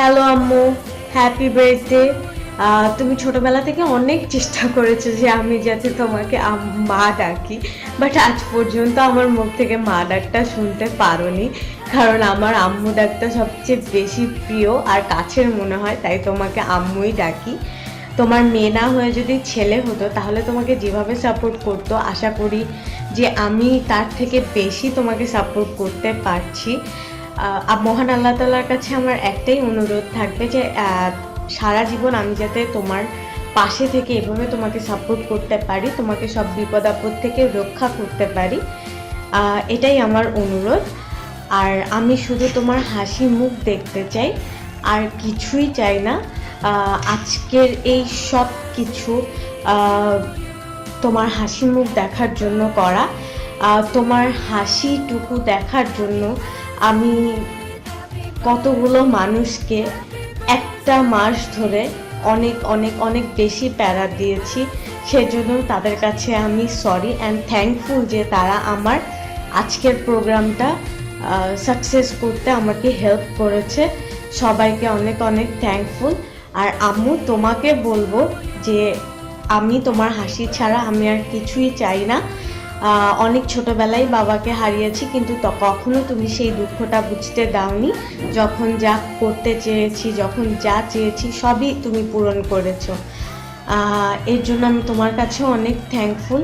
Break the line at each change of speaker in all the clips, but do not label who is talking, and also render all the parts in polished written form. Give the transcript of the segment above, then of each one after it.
Hello আম্মু, happy birthday. তুমি ছোটবেলা থেকে অনেক চেষ্টা করেছো যে আমি যাতে তোমাকে মা ডাকি, বাট আজ পর্যন্ত আমার মুখ থেকে মা ডাকটা শুনতে পারোনি, কারণ আমার আম্মু ডাকটা সবচেয়ে বেশি প্রিয় আর কাছের মনে হয়, তাই তোমাকে আম্মুই ডাকি। তোমার মেয়ে না হয়ে যদি ছেলে হতো তাহলে তোমাকে যেভাবে সাপোর্ট করতো, আশা করি যে আমি তার থেকে বেশি তোমাকে সাপোর্ট করতে পারছি। মহান আল্লাহ তাআলার কাছে আমার একটাই অনুরোধ থাকবে যে সারা জীবন আমি যাতে তোমার পাশে থেকে এভাবে তোমাকে সাপোর্ট করতে পারি, তোমাকে সব বিপদ আপদ থেকে রক্ষা করতে পারি, এটাই আমার অনুরোধ। আর আমি শুধু তোমার হাসি মুখ দেখতে চাই, আর কিছুই চাই না। আজকের এই সব কিছু তোমার হাসি মুখ দেখার জন্য করা। তোমার হাসিটুকু দেখার জন্য আমি কতগুলো মানুষকে একটা মাস ধরে অনেক অনেক অনেক বেশি প্যারা দিয়েছি, সেজন্য তাদের কাছে আমি সরি অ্যান্ড থ্যাঙ্কফুল যে তারা আমার আজকের প্রোগ্রামটা সাকসেস করতে আমাকে হেল্প করেছে। সবাইকে অনেক অনেক থ্যাঙ্কফুল। আর আম্মু, তোমাকে বলবো যে আমি তোমার হাসি ছাড়া আমি আর কিছুই চাই না। অনেক ছোটবেলায় বাবাকে হারিয়েছি, কিন্তু কখনো তুমি সেই দুঃখটা বুঝতে দাওনি। যখন যা করতে চেয়েছি, যখন যা চেয়েছি সবই তুমি পূরণ করেছো। এর জন্য আমি তোমার কাছেও অনেক থ্যাঙ্কফুল।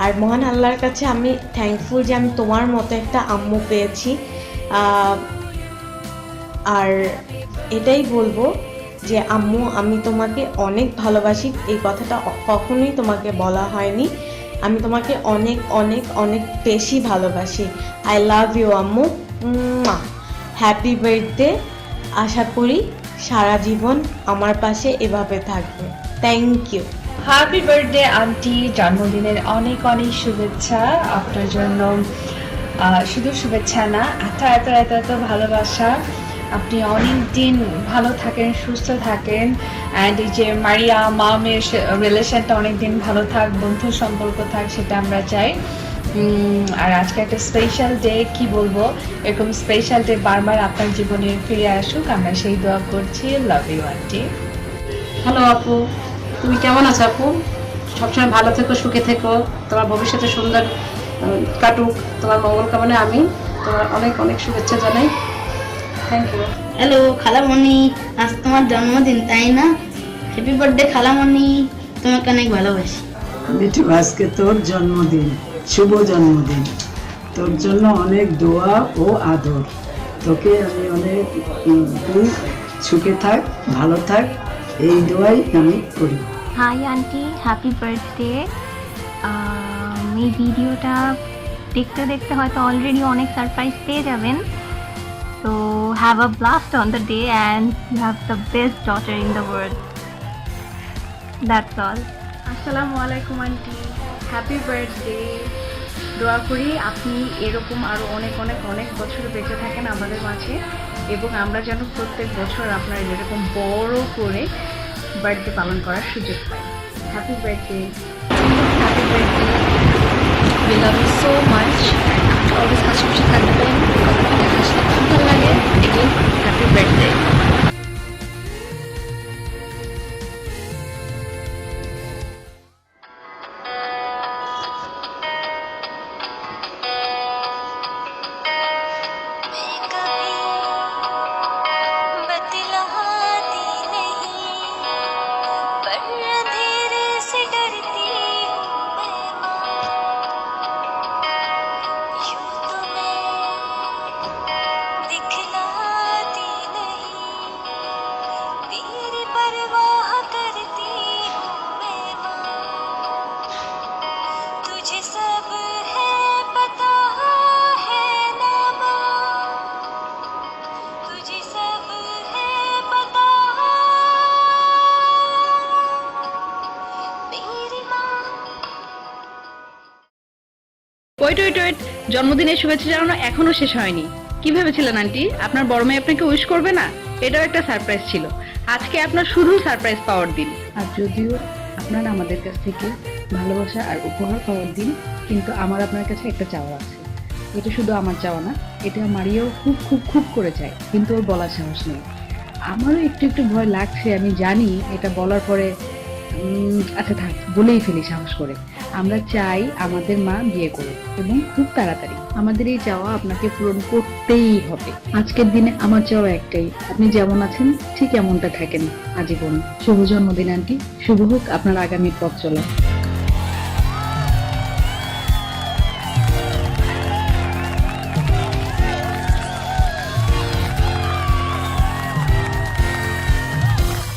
আর মহান আল্লাহর কাছে আমি থ্যাঙ্কফুল যে আমি তোমার মতো একটা আম্মু পেয়েছি। আর এটাই বলবো যে আম্মু, আমি তোমাকে অনেক ভালোবাসি। এই কথাটা কখনোই তোমাকে বলা হয়নি। আমি তোমাকে অনেক অনেক অনেক বেশি ভালোবাসি। আই লাভ ইউ আম্মু। Happy birthday. আশা করি সারা জীবন আমার পাশে এভাবে থাকবে। Thank you.
Happy birthday aunty, জন্মদিনের অনেক অনেক শুভেচ্ছা আপনার জন্য। শুধু শুভেচ্ছা না, এত এত এত এত ভালোবাসা। আপনি অনেক দিন ভালো থাকেন, সুস্থ থাকেন, অ্যান্ড এই যে মারিয়া মামের রিলেশনটা অনেক দিন ভালো থাক, বন্ধু সম্পর্ক থাক, সেটা আমরা চাই। আর আজকে একটা স্পেশাল ডে, কি বলবো, এরকম স্পেশাল ডে বারবার আপনার জীবনে ফিরে আসুক, আমরা সেই দোয়া করছি। Love you aunty.
হ্যালো আপু, তুমি কেমন আছো আপু? সবসময় ভালো থেকো, সুখে থেকো, তোমার ভবিষ্যতে সুন্দর কাটুক, তোমার মঙ্গল কামনায় আমি তোমার অনেক অনেক শুভেচ্ছা জানাই। Thank you.
হ্যালো খালামণি, আজ তোমার জন্মদিন তাই না? হ্যাপি বার্থডে খালামণি, তোমাকে অনেক ভালোবাসি।
মিঠু, আজকে তোর জন্মদিন, শুভ জন্মদিন। তোর জন্য অনেক দোয়া ও আদর। তোকে আমি অনেক, তুই সুখে থাক, ভালো থাক, এই দোয়াই আমি করি।
Hi aunty, happy birthday. এই ভিডিওটা দেখতে দেখতে হয়তো অলরেডি অনেক সারপ্রাইজ পেয়ে যাবেন। তো have a blast on the day and you have the best daughter in the world. That's all.
আসসালামু আলাইকুম আন্টি, হ্যাপি বার্থডে। দোয়া করি আপনি এরকম আরও অনেক অনেক অনেক বছর বেঁচে থাকেন আমাদের মাঝে, এবং আমরা যেন প্রত্যেক বছর আপনার এরকম বড় করে বার্থডে পালন করার সুযোগ পাই। Happy birthday.
Happy birthday. We love you so much. Always হাসি খুশি থাকবেন, আপনাকে হাসতে খুব ভালো লাগে। Again happy birthday.
Wait wait wait, জন্মদিনের শুভেচ্ছা জানানো এখনো শেষ হয়নি। কি ভেবেছিলেন আন্টি, আপনার বড় মেয়ে আপনাকে উইশ করবে না? এটাও একটা সারপ্রাইজ ছিল। আজকে আপনার শুধু সারপ্রাইজ পাওয়ার দিন। আর যদিও আপনারা আমাদের কাছ থেকে ভালোবাসা আর উপহার পাওয়ার দিন, কিন্তু আমার আপনার কাছে একটা চাওয়া আছে। এটা শুধু আমার চাওয়া না, এটা মারিয়াও খুব খুব খুব করে চায়, কিন্তু ওর বলার সাহস নেই। আমারও একটু একটু ভয় লাগছে, আমি জানি এটা বলার পরে আচ্ছা থাক, বলেই ফেলি সাহস করে। আমরা চাই আমাদের মা বিয়ে করুক এবং খুব তাড়াতাড়ি। আমাদের এই চাওয়া আপনাকে পূরণ করতেই হবে। আজকের দিনে আমার চাওয়া একটাই, আপনি যেমন আছেন ঠিক এমনটা থাকেন আজীবন। শুভ জন্মদিন আন্টি, শুভ হোক আপনার আগামী পথ চলা।